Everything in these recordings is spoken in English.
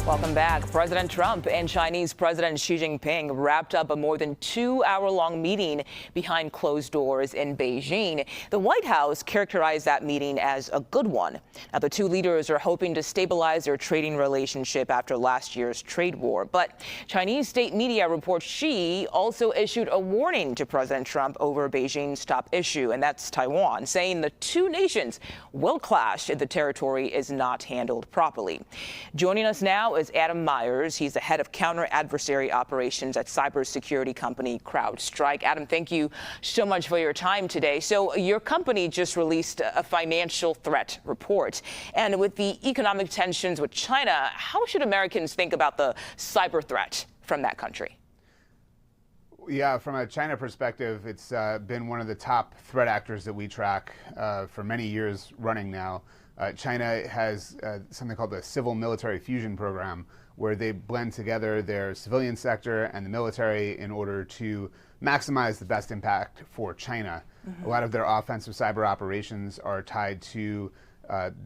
Welcome back. President Trump and Chinese President Xi Jinping wrapped up a more than 2-hour-long meeting behind closed doors in Beijing. The White House characterized that meeting as a good one. Now, the two leaders are hoping to stabilize their trading relationship after last year's trade war. But Chinese state media report Xi also issued a warning to President Trump over Beijing's top issue, and that's Taiwan, saying the two nations will clash if the territory is not handled properly. Joining us now is Adam Meyers. He's the head of counter-adversary operations at cybersecurity company Crowdstrike. Adam, thank you so much for your time today. So your company just released a financial threat report. And with the economic tensions with China, how should Americans think about the cyber threat from that country? Yeah, from a China perspective, it's been one of the top threat actors that we track for many years running now. China has something called the Civil Military Fusion Program, where they blend together their civilian sector and the military in order to maximize the best impact for China. A lot of their offensive cyber operations are tied to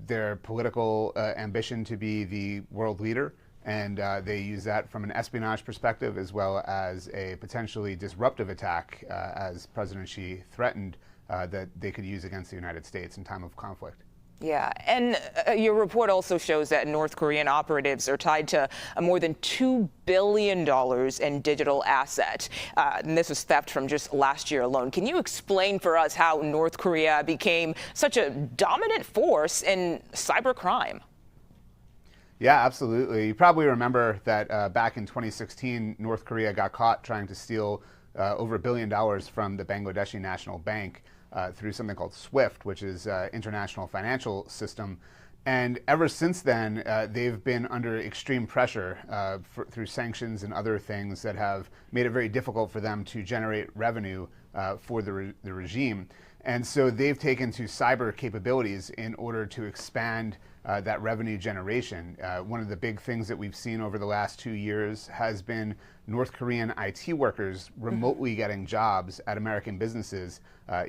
their political ambition to be the world leader, and they use that from an espionage perspective as well as a potentially disruptive attack, as President Xi threatened that they could use against the United States in time of conflict. Yeah, and your report also shows that North Korean operatives are tied to more than $2 billion in digital assets. And this was theft from just last year alone. Can you explain for us how North Korea became such a dominant force in cybercrime? Yeah, absolutely. You probably remember that back in 2016, North Korea got caught trying to steal over $1 billion from the Bangladeshi National Bank through something called SWIFT, which is international financial system. And ever since then, they've been under extreme pressure through sanctions and other things that have made it very difficult for them to generate revenue for the regime. And so they've taken to cyber capabilities in order to expand that revenue generation. One of the big things that we've seen over the last 2 years has been North Korean IT workers remotely getting jobs at American businesses,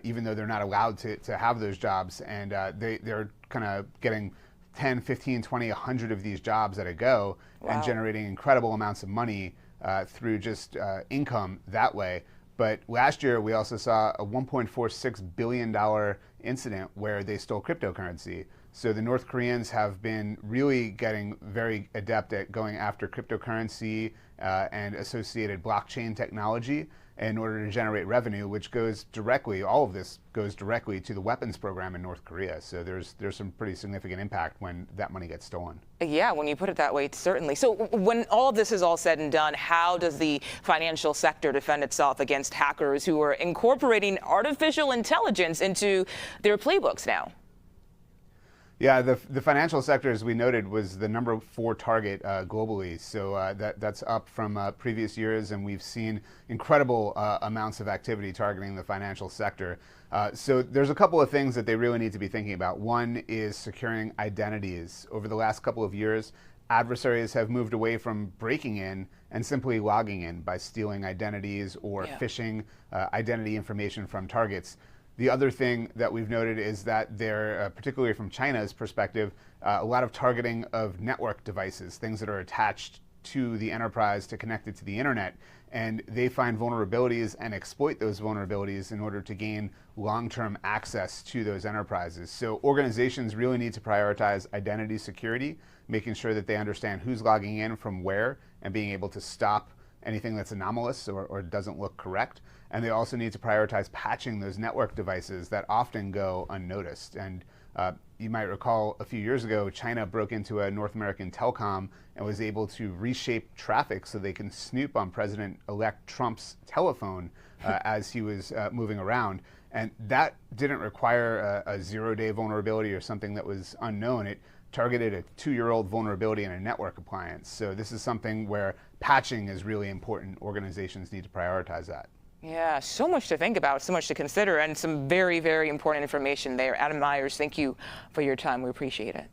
even though they're not allowed to have those jobs. And they're kind of getting 10, 15, 20, 100 of these jobs at a go. Wow. And generating incredible amounts of money through just income that way. But last year, we also saw a $1.46 billion incident where they stole cryptocurrency. So the North Koreans have been really getting very adept at going after cryptocurrency and associated blockchain technology in order to generate revenue, which goes directly, all of this goes directly to the weapons program in North Korea. So there's some pretty significant impact when that money gets stolen. Yeah, when you put it that way, certainly. So when all of this is all said and done, how does the financial sector defend itself against hackers who are incorporating artificial intelligence into their playbooks now? Yeah, the financial sector, as we noted, was the #4 target globally. So that's up from previous years, and we've seen incredible amounts of activity targeting the financial sector. So there's a couple of things that they really need to be thinking about. One is securing identities. Over the last couple of years, adversaries have moved away from breaking in and simply logging in by stealing identities or phishing identity information from targets. The other thing that we've noted is that there, particularly from China's perspective, a lot of targeting of network devices, things that are attached to the enterprise to connect it to the internet. And they find vulnerabilities and exploit those vulnerabilities in order to gain long-term access to those enterprises. So organizations really need to prioritize identity security, making sure that they understand who's logging in from where and being able to stop anything that's anomalous or doesn't look correct. And they also need to prioritize patching those network devices that often go unnoticed. And you might recall a few years ago, China broke into a North American telecom and was able to reshape traffic so they can snoop on President-elect Trump's telephone as he was moving around. And that didn't require a zero-day vulnerability or something that was unknown. It targeted a 2-year-old vulnerability in a network appliance. So this is something where patching is really important. Organizations need to prioritize that. Yeah, so much to think about, so much to consider, and some very, very important information there. Adam Meyers, thank you for your time. We appreciate it.